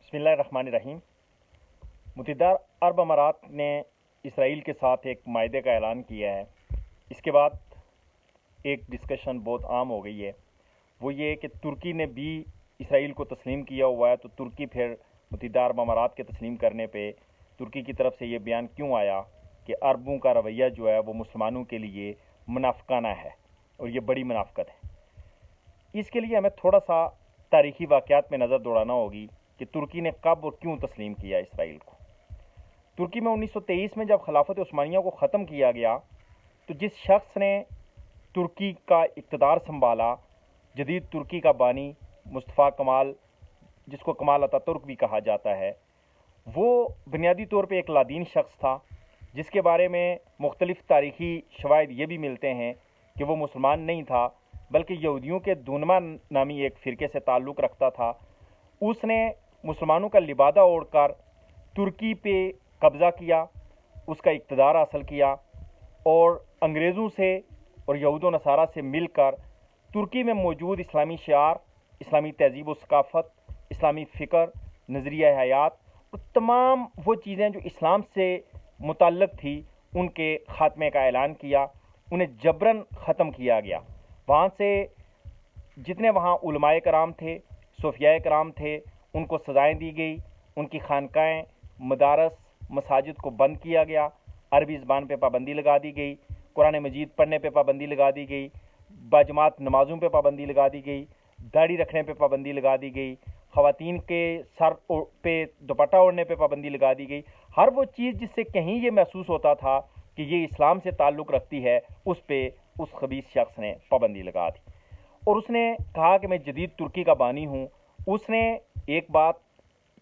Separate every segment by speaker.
Speaker 1: بسم اللہ الرحمن الرحیم۔ متحدہ عرب امارات نے اسرائیل کے ساتھ ایک معاہدے کا اعلان کیا ہے۔ اس کے بعد ایک ڈسکشن بہت عام ہو گئی ہے، وہ یہ کہ ترکی نے بھی اسرائیل کو تسلیم کیا ہوا ہے، تو ترکی پھر متحدہ عرب امارات کے تسلیم کرنے پہ ترکی کی طرف سے یہ بیان کیوں آیا کہ عربوں کا رویہ جو ہے وہ مسلمانوں کے لیے منافقانہ ہے، اور یہ بڑی منافقت ہے۔ اس کے لیے ہمیں تھوڑا سا تاریخی واقعات میں نظر دوڑانا ہوگی کہ ترکی نے کب اور کیوں تسلیم کیا اسرائیل کو۔ ترکی میں 1923 میں جب خلافت عثمانیہ کو ختم کیا گیا، تو جس شخص نے ترکی کا اقتدار سنبھالا، جدید ترکی کا بانی مصطفیٰ کمال، جس کو کمال اتا ترک بھی کہا جاتا ہے، وہ بنیادی طور پہ ایک لادین شخص تھا، جس کے بارے میں مختلف تاریخی شواہد یہ بھی ملتے ہیں کہ وہ مسلمان نہیں تھا، بلکہ یہودیوں کے دونما نامی ایک فرقے سے تعلق رکھتا تھا۔ اس نے مسلمانوں کا لبادہ اوڑھ کر ترکی پہ قبضہ کیا، اس کا اقتدار حاصل کیا، اور انگریزوں سے اور یہود و نصارہ سے مل کر ترکی میں موجود اسلامی شعار، اسلامی تہذیب و ثقافت، اسلامی فکر، نظریہ حیات اور تمام وہ چیزیں جو اسلام سے متعلق تھی، ان کے خاتمے کا اعلان کیا، انہیں جبراً ختم کیا گیا۔ وہاں سے جتنے وہاں علماء کرام تھے، صوفیاء کرام تھے، ان کو سزائیں دی گئی، ان کی خانقاہیں، مدارس، مساجد کو بند کیا گیا، عربی زبان پہ پابندی لگا دی گئی، قرآن مجید پڑھنے پہ پابندی لگا دی گئی، باجماعت نمازوں پہ پابندی لگا دی گئی، داڑھی رکھنے پہ پابندی لگا دی گئی، خواتین کے سر پہ دوپٹہ اوڑھنے پہ پابندی لگا دی گئی۔ ہر وہ چیز جس سے کہیں یہ محسوس ہوتا تھا کہ یہ اسلام سے تعلق رکھتی ہے، اس پہ اس خبیث شخص نے پابندی لگا دی، اور اس نے کہا کہ میں جدید ترکی کا بانی ہوں۔ اس نے ایک بات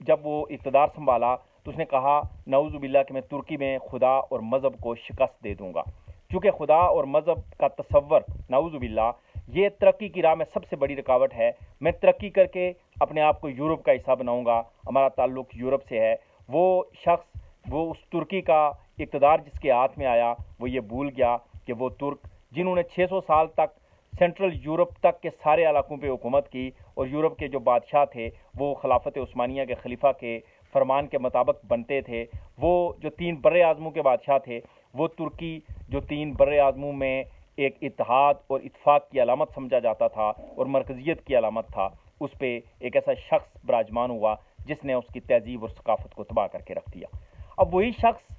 Speaker 1: جب وہ اقتدار سنبھالا تو اس نے کہا نعوذ باللہ کہ میں ترکی میں خدا اور مذہب کو شکست دے دوں گا، چونکہ خدا اور مذہب کا تصور نعوذ باللہ یہ ترقی کی راہ میں سب سے بڑی رکاوٹ ہے۔ میں ترقی کر کے اپنے آپ کو یورپ کا حصہ بناؤں گا، ہمارا تعلق یورپ سے ہے۔ وہ شخص، وہ اس ترکی کا اقتدار جس کے ہاتھ میں آیا، وہ یہ بھول گیا کہ وہ ترک جنہوں نے 600 سال تک سینٹرل یورپ تک کے سارے علاقوں پہ حکومت کی، اور یورپ کے جو بادشاہ تھے وہ خلافت عثمانیہ کے خلیفہ کے فرمان کے مطابق بنتے تھے۔ وہ جو 3 بر اعظموں کے بادشاہ تھے، وہ ترکی جو 3 بر اعظموں میں ایک اتحاد اور اتفاق کی علامت سمجھا جاتا تھا اور مرکزیت کی علامت تھا، اس پہ ایک ایسا شخص براجمان ہوا جس نے اس کی تہذیب اور ثقافت کو تباہ کر کے رکھ دیا۔ اب وہی شخص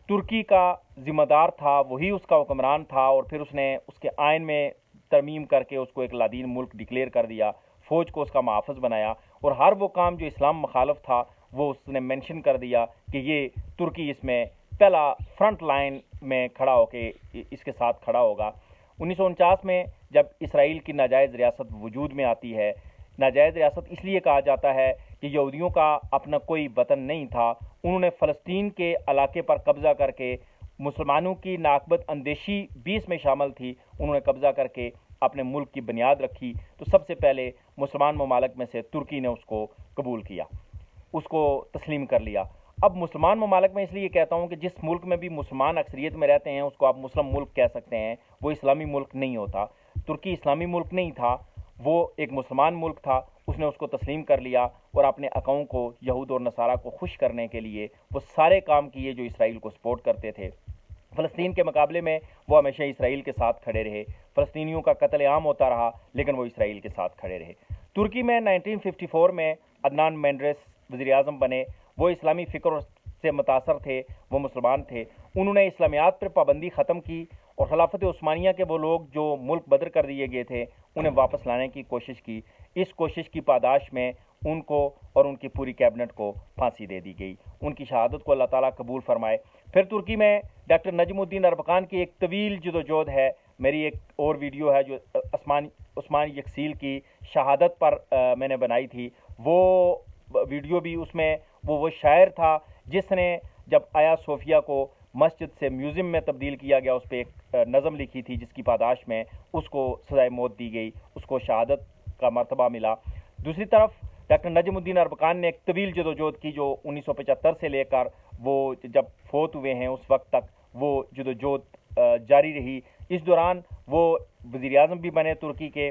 Speaker 1: ترکی کا ذمہ دار تھا، وہی اس کا حکمران تھا، اور پھر اس نے اس کے آئین میں ترمیم کر کے اس کو ایک لادین ملک ڈکلیئر کر دیا، فوج کو اس کا محافظ بنایا، اور ہر وہ کام جو اسلام مخالف تھا وہ اس نے مینشن کر دیا کہ یہ ترکی اس میں پہلا فرنٹ لائن میں کھڑا ہو کے اس کے ساتھ کھڑا ہوگا۔ 1949 میں جب اسرائیل کی ناجائز ریاست وجود میں آتی ہے، ناجائز ریاست اس لیے کہا جاتا ہے کہ یہودیوں کا اپنا کوئی وطن نہیں تھا، انہوں نے فلسطین کے علاقے پر قبضہ کر کے، مسلمانوں کی ناقبت اندیشی بھی اس میں شامل تھی، انہوں نے قبضہ کر کے اپنے ملک کی بنیاد رکھی، تو سب سے پہلے مسلمان ممالک میں سے ترکی نے اس کو قبول کیا، اس کو تسلیم کر لیا۔ اب مسلمان ممالک میں اس لیے کہتا ہوں کہ جس ملک میں بھی مسلمان اکثریت میں رہتے ہیں اس کو آپ مسلم ملک کہہ سکتے ہیں، وہ اسلامی ملک نہیں ہوتا۔ ترکی اسلامی ملک نہیں تھا، وہ ایک مسلمان ملک تھا، اس نے اس کو تسلیم کر لیا، اور اپنے اکاؤں کو یہود اور نصارہ کو خوش کرنے کے لیے وہ سارے کام کیے جو اسرائیل کو سپورٹ کرتے تھے۔ فلسطین کے مقابلے میں وہ ہمیشہ اسرائیل کے ساتھ کھڑے رہے، فلسطینیوں کا قتل عام ہوتا رہا لیکن وہ اسرائیل کے ساتھ کھڑے رہے۔ ترکی میں 1954 میں عدنان مینڈریس وزیر اعظم بنے، وہ اسلامی فکر سے متاثر تھے، وہ مسلمان تھے، انہوں نے اسلامیات پر پابندی ختم کی، اور خلافت عثمانیہ کے وہ لوگ جو ملک بدر کر دیے گئے تھے انہیں واپس لانے کی کوشش کی۔ اس کوشش کی پاداش میں ان کو اور ان کی پوری کیبنٹ کو پھانسی دے دی گئی۔ ان کی شہادت کو اللہ تعالیٰ قبول فرمائے۔ پھر ترکی میں ڈاکٹر نجم الدین اربکان کی ایک طویل جدوجہد ہے، میری ایک اور ویڈیو ہے جو عثمان یکسیل کی شہادت پر میں نے بنائی تھی، وہ ویڈیو بھی اس میں وہ شاعر تھا جس نے جب آیا صوفیہ کو مسجد سے میوزیم میں تبدیل کیا گیا، اس پہ ایک نظم لکھی تھی جس کی پاداش میں اس کو سزائے موت دی گئی، اس کو شہادت کا مرتبہ ملا۔ دوسری طرف ڈاکٹر نجم الدین اربکان نے ایک طویل جدوجہد کی جو 1975 سے لے کر وہ جب فوت ہوئے ہیں اس وقت تک وہ جدوجہد جاری رہی۔ اس دوران وہ وزیر اعظم بھی بنے ترکی کے،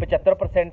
Speaker 1: 75%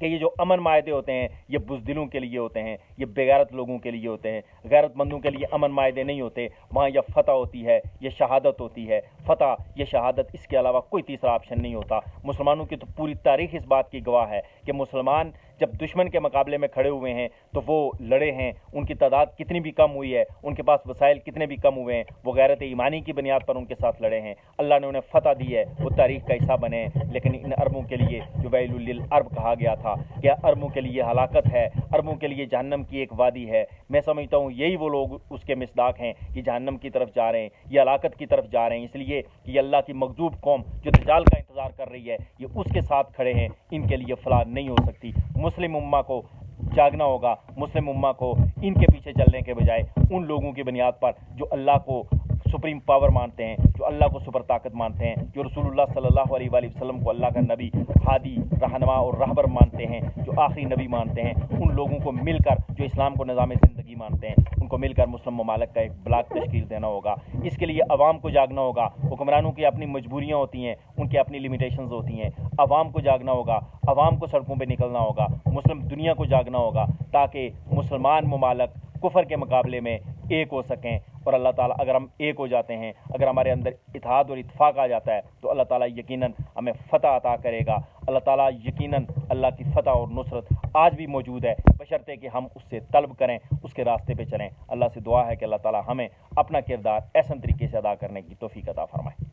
Speaker 1: کہ یہ جو امن معاہدے ہوتے ہیں یہ بزدلوں کے لیے ہوتے ہیں، یہ بےغیرت لوگوں کے لیے ہوتے ہیں، غیرت مندوں کے لیے امن معاہدے نہیں ہوتے۔ وہاں یا فتح ہوتی ہے یا شہادت ہوتی ہے، فتح یا شہادت، اس کے علاوہ کوئی تیسرا آپشن نہیں ہوتا۔ مسلمانوں کی تو پوری تاریخ اس بات کی گواہ ہے کہ مسلمان جب دشمن کے مقابلے میں کھڑے ہوئے ہیں تو وہ لڑے ہیں، ان کی تعداد کتنی بھی کم ہوئی ہے، ان کے پاس وسائل کتنے بھی کم ہوئے ہیں، وہ غیرت ایمانی کی بنیاد پر ان کے ساتھ لڑے ہیں، اللہ نے انہیں فتح دی ہے، وہ تاریخ کا حصہ بنے ہیں۔ لیکن ان عربوں کے لیے جو ویل للعرب کہا گیا تھا کہ عربوں کے لیے ہلاکت ہے، عربوں کے لیے جہنم کی ایک وادی ہے، میں سمجھتا ہوں یہی وہ لوگ اس کے مصداق ہیں، یہ جہنم کی طرف جا رہے ہیں، یہ ہلاکت کی طرف جا رہے ہیں، اس لیے کہ یہ اللہ کی مغضوب قوم جو دجال کا انتظار کر رہی ہے یہ اس کے ساتھ کھڑے ہیں، ان کے لیے فلاح نہیں ہو سکتی۔ مسلم امہ کو جاگنا ہوگا، مسلم امہ کو ان کے پیچھے چلنے کے بجائے ان لوگوں کی بنیاد پر جو اللہ کو سپریم پاور مانتے ہیں، جو اللہ کو سپر طاقت مانتے ہیں، جو رسول اللہ صلی اللہ علیہ وآلہ وسلم کو اللہ کا نبی، ہادی، رہنما اور رہبر مانتے ہیں، جو آخری نبی مانتے ہیں، ان لوگوں کو مل کر، جو اسلام کو نظام زندگی مانتے ہیں، ان کو مل کر مسلم ممالک کا ایک بلاک تشکیل دینا ہوگا۔ اس کے لیے عوام کو جاگنا ہوگا۔ حکمرانوں کی اپنی مجبوریاں ہوتی ہیں، ان کی اپنی لمیٹیشنز ہوتی ہیں، عوام کو جاگنا ہوگا، عوام کو سڑکوں پہ نکلنا ہوگا، مسلم دنیا کو جاگنا ہوگا تاکہ مسلمان ممالک کفر کے مقابلے میں ایک ہو سکیں۔ اور اللہ تعالیٰ اگر ہم ایک ہو جاتے ہیں، اگر ہمارے اندر اتحاد اور اتفاق آ جاتا ہے تو اللہ تعالیٰ یقیناً ہمیں فتح عطا کرے گا۔ اللہ تعالیٰ یقیناً اللہ کی فتح اور نصرت آج بھی موجود ہے، بشرطے کہ ہم اس سے طلب کریں، اس کے راستے پہ چلیں۔ اللہ سے دعا ہے کہ اللہ تعالیٰ ہمیں اپنا کردار احسن طریقے سے ادا کرنے کی توفیق عطا فرمائے۔